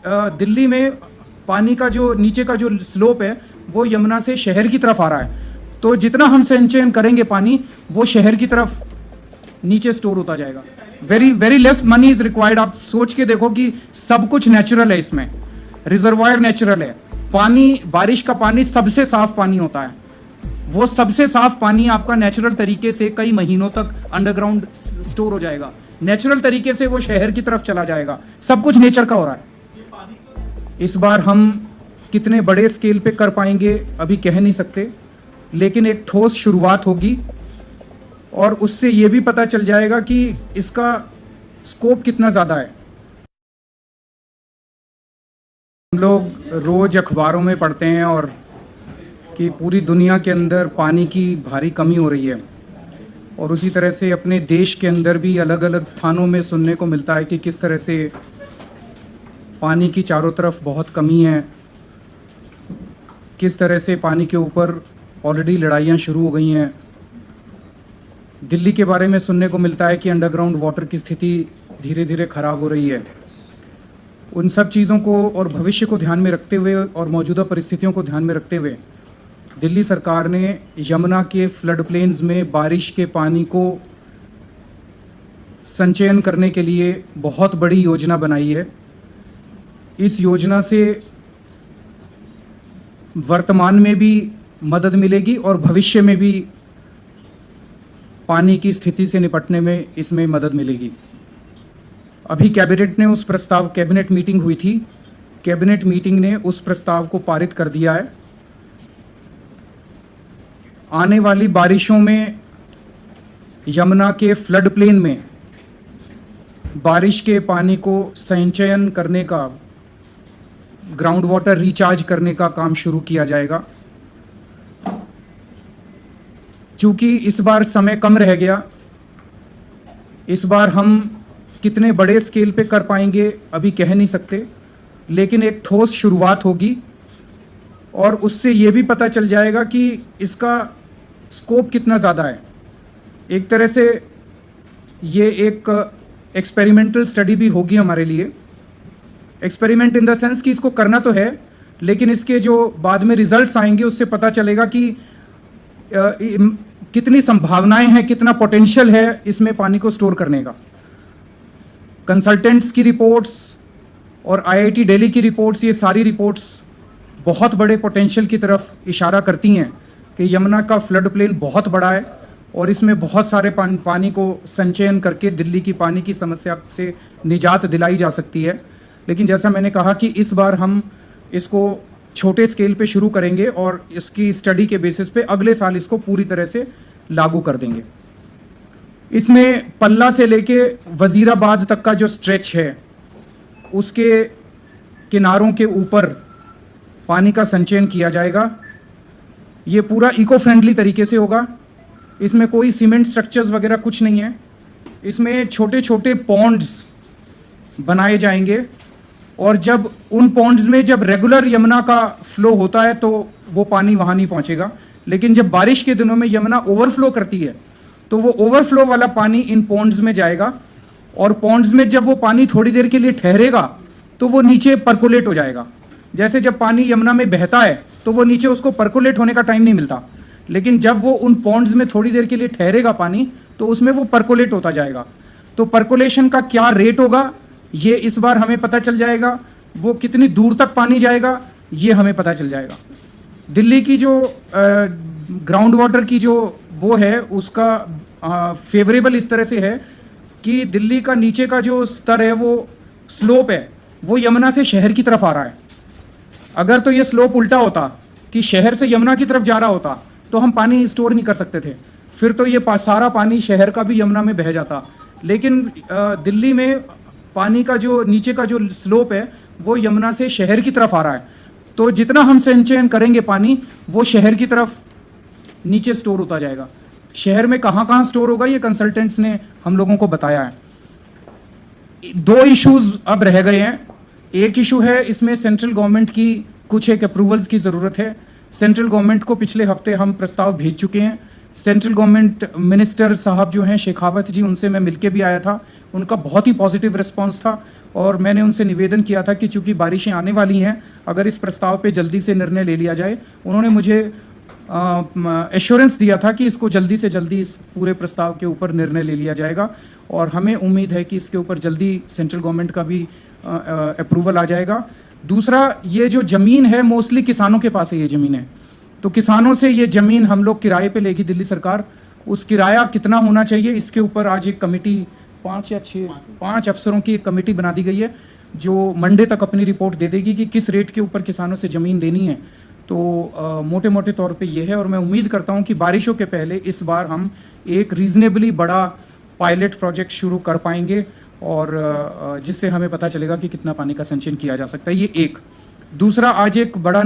दिल्ली में पानी का जो नीचे का जो स्लोप है वो यमुना से शहर की तरफ आ रहा है, तो जितना हम संचयन करेंगे पानी वो शहर की तरफ नीचे स्टोर होता जाएगा। Very very less money is required. आप सोच के देखो कि सब कुछ नेचुरल है, इसमें रिजर्वायर नेचुरल है, पानी बारिश का पानी सबसे साफ पानी होता है, वो सबसे साफ पानी आपका नेचुरल तरीके से कई महीनों तक अंडरग्राउंड स्टोर हो जाएगा, नेचुरल तरीके से वो शहर की तरफ चला जाएगा, सब कुछ नेचर का हो रहा है। इस बार हम कितने बड़े स्केल पे कर पाएंगे अभी कह नहीं सकते, लेकिन एक ठोस शुरुआत होगी और उससे ये भी पता चल जाएगा कि इसका स्कोप कितना ज्यादा है। हम लोग रोज अखबारों में पढ़ते हैं और कि पूरी दुनिया के अंदर पानी की भारी कमी हो रही है, और उसी तरह से अपने देश के अंदर भी अलग अलग स्थानों में सुनने को मिलता है कि किस तरह से पानी की चारों तरफ बहुत कमी है, किस तरह से पानी के ऊपर ऑलरेडी लड़ाइयाँ शुरू हो गई हैं। दिल्ली के बारे में सुनने को मिलता है कि अंडरग्राउंड वाटर की स्थिति धीरे धीरे खराब हो रही है। उन सब चीज़ों को और भविष्य को ध्यान में रखते हुए और मौजूदा परिस्थितियों को ध्यान में रखते हुए दिल्ली सरकार ने यमुना के फ्लड प्लेन्स में बारिश के पानी को संचयन करने के लिए बहुत बड़ी योजना बनाई है। इस योजना से वर्तमान में भी मदद मिलेगी और भविष्य में भी पानी की स्थिति से निपटने में इसमें मदद मिलेगी। अभी कैबिनेट मीटिंग हुई थी, कैबिनेट मीटिंग ने उस प्रस्ताव को पारित कर दिया है। आने वाली बारिशों में यमुना के फ्लड प्लेन में बारिश के पानी को संचयन करने का, ग्राउंड वाटर रिचार्ज करने का काम शुरू किया जाएगा। चूंकि इस बार समय कम रह गया, इस बार हम कितने बड़े स्केल पे कर पाएंगे अभी कह नहीं सकते, लेकिन एक ठोस शुरुआत होगी और उससे ये भी पता चल जाएगा कि इसका स्कोप कितना ज़्यादा है। एक तरह से ये एक एक्सपेरिमेंटल स्टडी भी होगी हमारे लिए। एक्सपेरिमेंट इन द सेंस कि इसको करना तो है, लेकिन इसके जो बाद में रिजल्ट्स आएंगे उससे पता चलेगा कि कितनी संभावनाएं हैं, कितना पोटेंशियल है इसमें पानी को स्टोर करने का। कंसल्टेंट्स की रिपोर्ट्स और आईआईटी दिल्ली की रिपोर्ट्स, ये सारी रिपोर्ट्स बहुत बड़े पोटेंशियल की तरफ इशारा करती हैं कि यमुना का फ्लड प्लेन बहुत बड़ा है और इसमें बहुत सारे पानी को संचयन करके दिल्ली की पानी की समस्या से निजात दिलाई जा सकती है। लेकिन जैसा मैंने कहा कि इस बार हम इसको छोटे स्केल पे शुरू करेंगे और इसकी स्टडी के बेसिस पे अगले साल इसको पूरी तरह से लागू कर देंगे। इसमें पल्ला से लेके वजीराबाद तक का जो स्ट्रेच है उसके किनारों के ऊपर पानी का संचयन किया जाएगा। ये पूरा इको फ्रेंडली तरीके से होगा। इसमें कोई सीमेंट स्ट्रक्चर्स वगैरह कुछ नहीं है। इसमें छोटे छोटे पॉन्ड्स बनाए जाएंगे और जब उन पॉन्ड्स में जब रेगुलर यमुना का फ्लो होता है तो वो पानी वहाँ नहीं पहुँचेगा, लेकिन जब बारिश के दिनों में यमुना ओवरफ्लो करती है तो वो ओवरफ्लो वाला पानी इन पॉन्ड्स में जाएगा और पॉन्ड्स में जब वो पानी थोड़ी देर के लिए ठहरेगा तो वो नीचे परकोलेट हो जाएगा। जैसे जब पानी यमुना में बहता है तो वो नीचे उसको परकोलेट होने का टाइम नहीं मिलता, लेकिन जब वो उन पॉन्ड्स में थोड़ी देर के लिए ठहरेगा पानी तो उसमें वो परकोलेट होता जाएगा। तो परकोलेशन का क्या रेट होगा ये इस बार हमें पता चल जाएगा, वो कितनी दूर तक पानी जाएगा ये हमें पता चल जाएगा। दिल्ली की जो ग्राउंड वाटर की जो वो है उसका फेवरेबल इस तरह से है कि दिल्ली का नीचे का जो स्तर है वो स्लोप है वो यमुना से शहर की तरफ आ रहा है। अगर तो ये स्लोप उल्टा होता कि शहर से यमुना की तरफ जा रहा होता तो हम पानी स्टोर नहीं कर सकते थे, फिर तो ये सारा पानी शहर का भी यमुना में बह जाता। लेकिन दिल्ली में पानी का जो नीचे का जो स्लोप है वो यमुना से शहर की तरफ आ रहा है, तो जितना हम संचयन करेंगे पानी वो शहर की तरफ नीचे स्टोर होता जाएगा। शहर में कहाँ कहाँ स्टोर होगा ये कंसल्टेंट्स ने हम लोगों को बताया है। दो इश्यूज अब रह गए हैं। एक इशू है इसमें सेंट्रल गवर्नमेंट की कुछ एक अप्रूवल्स की ज़रूरत है। सेंट्रल गवर्नमेंट को पिछले हफ्ते हम प्रस्ताव भेज चुके हैं। सेंट्रल गवर्नमेंट मिनिस्टर साहब जो हैं शेखावत जी, उनसे मैं मिलके भी आया था, उनका बहुत ही पॉजिटिव रिस्पांस था। और मैंने उनसे निवेदन किया था कि चूंकि बारिशें आने वाली हैं, अगर इस प्रस्ताव पे जल्दी से निर्णय ले लिया जाए। उन्होंने मुझे एश्योरेंस दिया था कि इसको जल्दी से जल्दी इस पूरे प्रस्ताव के ऊपर निर्णय ले लिया जाएगा और हमें उम्मीद है कि इसके ऊपर जल्दी सेंट्रल गवर्नमेंट का भी अप्रूवल आ जाएगा। दूसरा, ये जो ज़मीन है मोस्टली किसानों के पास है, ये ज़मीन है, तो किसानों से ये ज़मीन हम लोग किराए पे लेगी दिल्ली सरकार। उस किराया कितना होना चाहिए, इसके ऊपर आज एक कमेटी 5 अफसरों की एक कमेटी बना दी गई है जो मंडे तक अपनी रिपोर्ट दे देगी कि किस रेट के ऊपर किसानों से ज़मीन लेनी है। तो मोटे मोटे तौर पे ये है और मैं उम्मीद करता हूँ कि बारिशों के पहले इस बार हम एक रीजनेबली बड़ा पायलट प्रोजेक्ट शुरू कर पाएंगे और जिससे हमें पता चलेगा कि कितना पानी का संचयन किया जा सकता है। ये एक। दूसरा, आज एक बड़ा